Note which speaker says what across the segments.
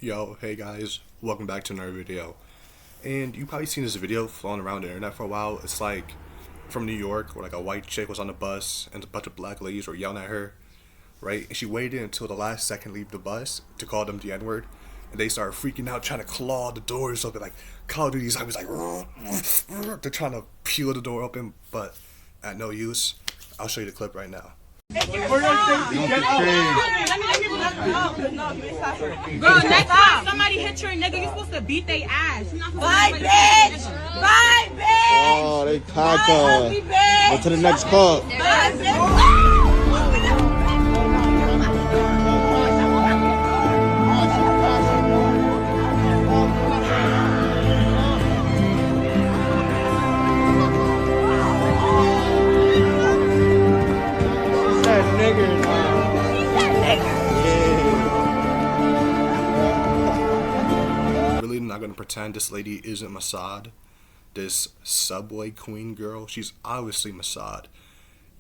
Speaker 1: Yo, hey guys, welcome back to another video. And you probably seen this video floating around the internet for a while. It's like from New York, where like a white chick was on the bus and a bunch of black ladies were yelling at her, right? And she waited until the last second to leave the bus to call them the N-word. And they started freaking out, trying to claw the doors open, like Call of Duty's. I was like, they're trying to peel the door open, but at no use. I'll show you the clip right now.
Speaker 2: Girl, next time somebody hit your nigga, you supposed to beat their ass.
Speaker 3: Bye, bitch! Bye, bitch!
Speaker 4: Oh, they cocked. Go to the next call.
Speaker 3: Bye, bitch!
Speaker 1: Really not gonna pretend this lady isn't Mossad. This subway queen girl, she's obviously Mossad.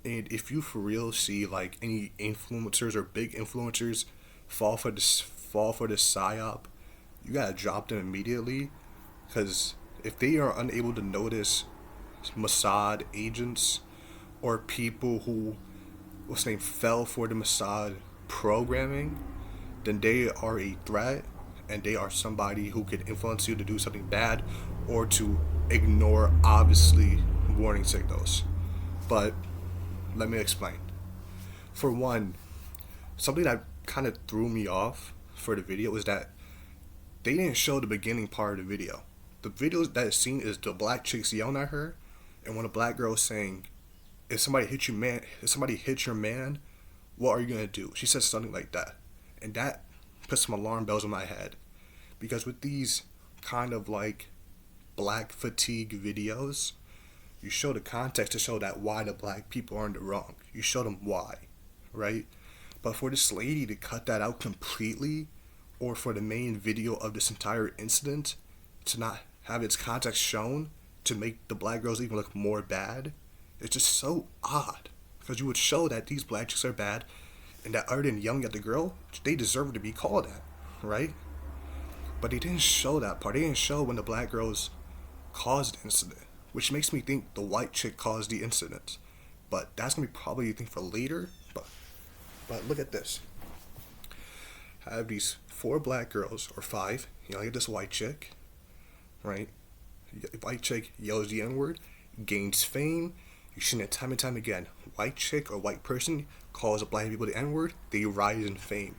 Speaker 1: And if you for real see like any influencers or big influencers fall for this psyop, you gotta drop them immediately. Because if they are unable to notice Mossad agents or people who fell for the Mossad programming, then they are a threat and they are somebody who could influence you to do something bad or to ignore obviously warning signals. But let me explain. For one, something that kind of threw me off for the video is that they didn't show the beginning part of the video. The video that is seen is the black chicks yelling at her and one of the black girls saying, if somebody hits your man, what are you gonna do? She says something like that. And that put some alarm bells in my head. Because with these kind of like black fatigue videos, you show the context to show that why the black people are in the wrong. You show them why, right? But for this lady to cut that out completely, or for the main video of this entire incident to not have its context shown, to make the black girls even look more bad, it's just so odd. Because you would show that these black chicks are bad, and that other than yelling at the girl, they deserve to be called at, right? But they didn't show that part. They didn't show when the black girls caused the incident, which makes me think the white chick caused the incident. But that's gonna be probably a thing for later. But look at this. I have these 4 black girls, or 5, look at this white chick, right? White chick yells the N-word, gains fame. You've seen it time and time again. White chick or white person calls black people the N-word, they rise in fame.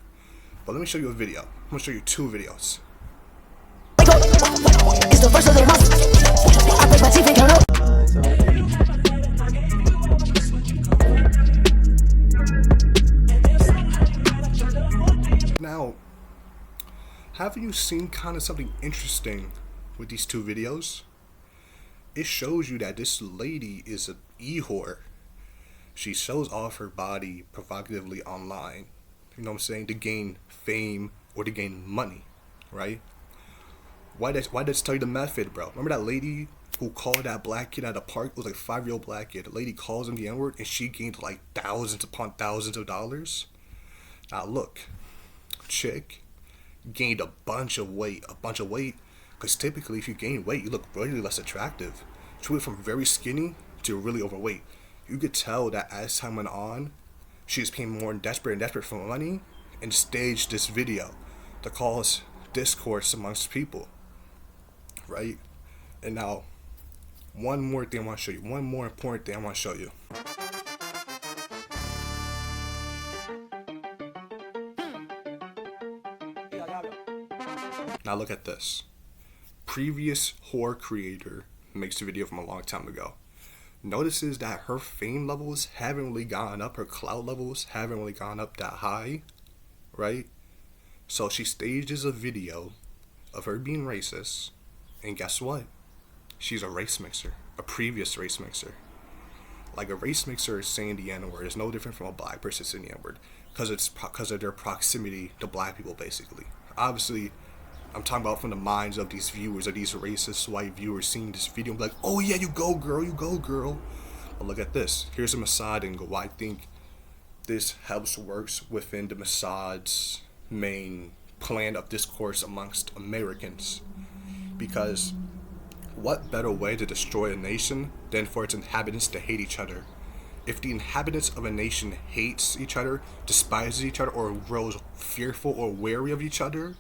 Speaker 1: But let me show you a video. I'm gonna show you 2 videos.
Speaker 5: It's the first of the month. I break my teeth and count
Speaker 1: up. Now, haven't you seen kind of something interesting with these 2 videos? It shows you that this lady is an e-whore. She shows off her body provocatively online, you know what I'm saying, to gain fame or to gain money, right? Why does it tell you the method, bro? Remember that lady who called that black kid at a park? It was like a 5-year-old black kid. The lady calls him the N-word and she gained like thousands upon thousands of dollars. Now look, chick gained a bunch of weight, because typically if you gain weight, you look really less attractive. She went from very skinny to really overweight. You could tell that as time went on, she was becoming more desperate for money, and staged this video to cause discourse amongst people, right? And now, one more thing I want to show you. One more important thing I want to show you. Now look at this. Previous whore creator makes a video from a long time ago. Notices that her fame levels haven't really gone up, her clout levels haven't really gone up that high, right? So she stages a video of her being racist, and guess what? She's a race mixer, a previous race mixer. Like a race mixer is saying the N-word is no different from a black person saying the N-word, because of their proximity to black people, basically. Obviously, I'm talking about from the minds of these viewers, of these racist white viewers seeing this video and be like, oh yeah, you go girl. But look at this. Here's a Mossad angle. Why I think this helps works within the Mossad's main plan of discourse amongst Americans. Because what better way to destroy a nation than for its inhabitants to hate each other? If the inhabitants of a nation hates each other, despises each other, or grows fearful or wary of each other,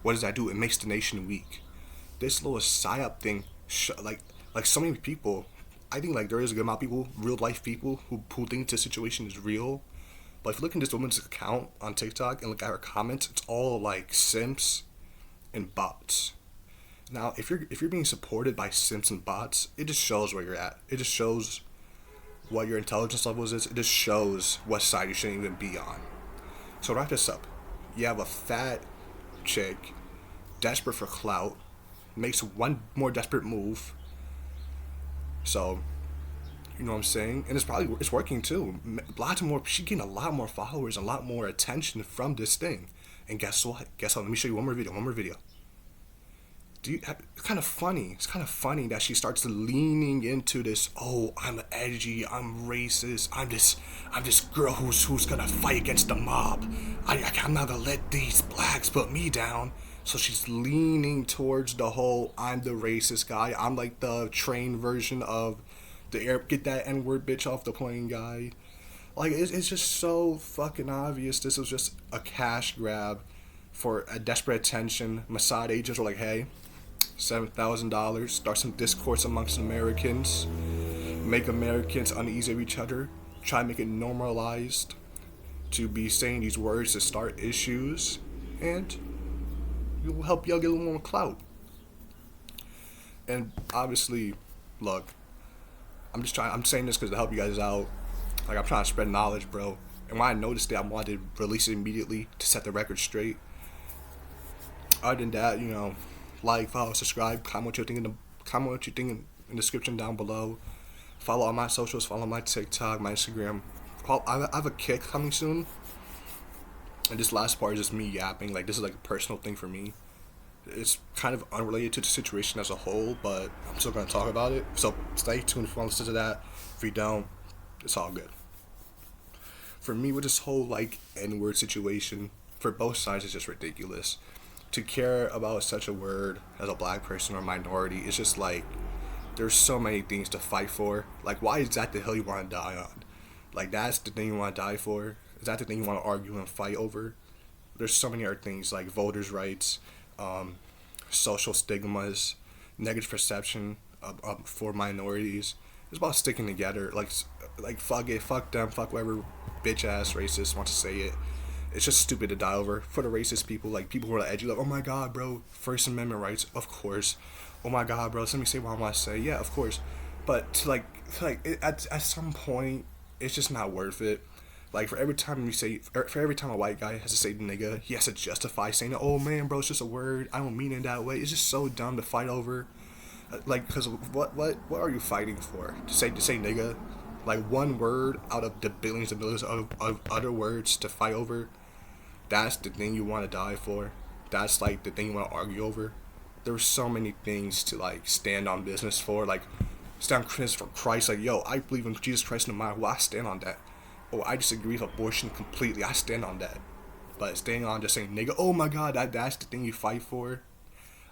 Speaker 1: what does that do? It makes the nation weak. This little psyop thing, like so many people, I think like there is a good amount of people, real life people, who think this situation is real. But if you look at this woman's account on TikTok and look at her comments, it's all like simps and bots. Now, if you're being supported by simps and bots, it just shows where you're at. It just shows what your intelligence levels is. It just shows what side you shouldn't even be on. So wrap this up. You have a fat chick, desperate for clout, makes one more desperate move. So, you know what I'm saying? And it's working too. She's getting a lot more followers, a lot more attention from this thing. And guess what? Let me show you one more video. It's kind of funny. It's kind of funny that she starts leaning into this. Oh, I'm edgy. I'm racist. I'm this girl who's gonna fight against the mob. I'm not gonna let these blacks put me down. So she's leaning towards the whole I'm the racist guy. I'm like the trained version of the get that N-word bitch off the plane guy. Like it's just so fucking obvious. This was just a cash grab for a desperate attention. Mossad agents were like, hey, $7,000, start some discourse amongst Americans, make Americans uneasy with each other, try to make it normalized to be saying these words to start issues, and it will help y'all get a little more clout. And obviously, look, I'm saying this because to help you guys out. Like, I'm trying to spread knowledge, bro. And when I noticed it, I wanted to release it immediately to set the record straight. Other than that, you know, like, follow, subscribe, comment what you think in the description down below. Follow all my socials, follow my TikTok, my Instagram. I have a kick coming soon. And this last part is just me yapping. Like, this is like a personal thing for me. It's kind of unrelated to the situation as a whole, but I'm still going to talk about it. So stay tuned if you want to listen to that. If you don't, it's all good. For me, with this whole like N-word situation, for both sides, it's just ridiculous. To care about such a word as a black person or minority, it's just like there's so many things to fight for. Like, why is that the hill you want to die on? Like, that's the thing you want to die for? Is that the thing you want to argue and fight over? There's so many other things like voters' rights, social stigmas, negative perception for minorities. It's about sticking together. Like fuck it, fuck them, fuck whoever bitch ass racist wants to say it. It's just stupid to die over. For the racist people, like people who are edgy, like, oh my god, bro, First Amendment rights, of course. Oh my god, bro, let me say what I want to say. Yeah, of course. But at some point, it's just not worth it. Like, for every time a white guy has to say nigga, he has to justify saying, oh man, bro, it's just a word. I don't mean it that way. It's just so dumb to fight over. Like, because what are you fighting for? To say nigga? Like, one word out of the billions and billions of other words to fight over? That's the thing you want to die for? That's, like, the thing you want to argue over? There's so many things to, like, stand on business for. Like, stand on business for Christ. Like, yo, I believe in Jesus Christ no matter what. I stand on that. Oh, I disagree with abortion completely. I stand on that. But staying on just saying nigga, oh my god, that's the thing you fight for?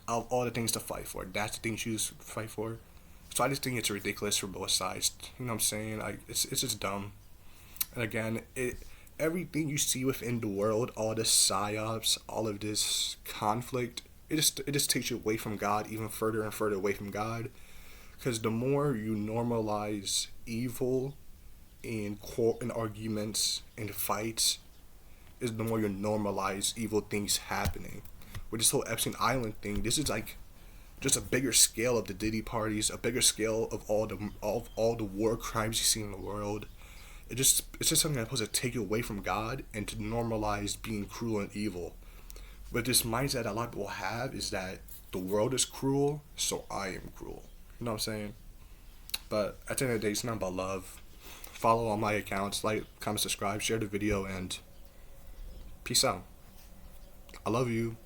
Speaker 1: Out of all the things to fight for, that's the thing you choose to fight for? So I just think it's ridiculous for both sides. You know what I'm saying? Like, it's just dumb. And again, everything you see within the world, all the psyops, all of this conflict, it just takes you away from God, even further and further away from God. Because the more you normalize evil in arguments and fights, is the more you normalize evil things happening. With this whole Epstein Island thing, this is like just a bigger scale of the Diddy parties, a bigger scale of all the war crimes you see in the world. It's just something that's supposed to take you away from God and to normalize being cruel and evil. But this mindset a lot of people have is that the world is cruel, so I am cruel. You know what I'm saying? But at the end of the day, it's not about love. Follow all my accounts, like, comment, subscribe, share the video, and peace out. I love you.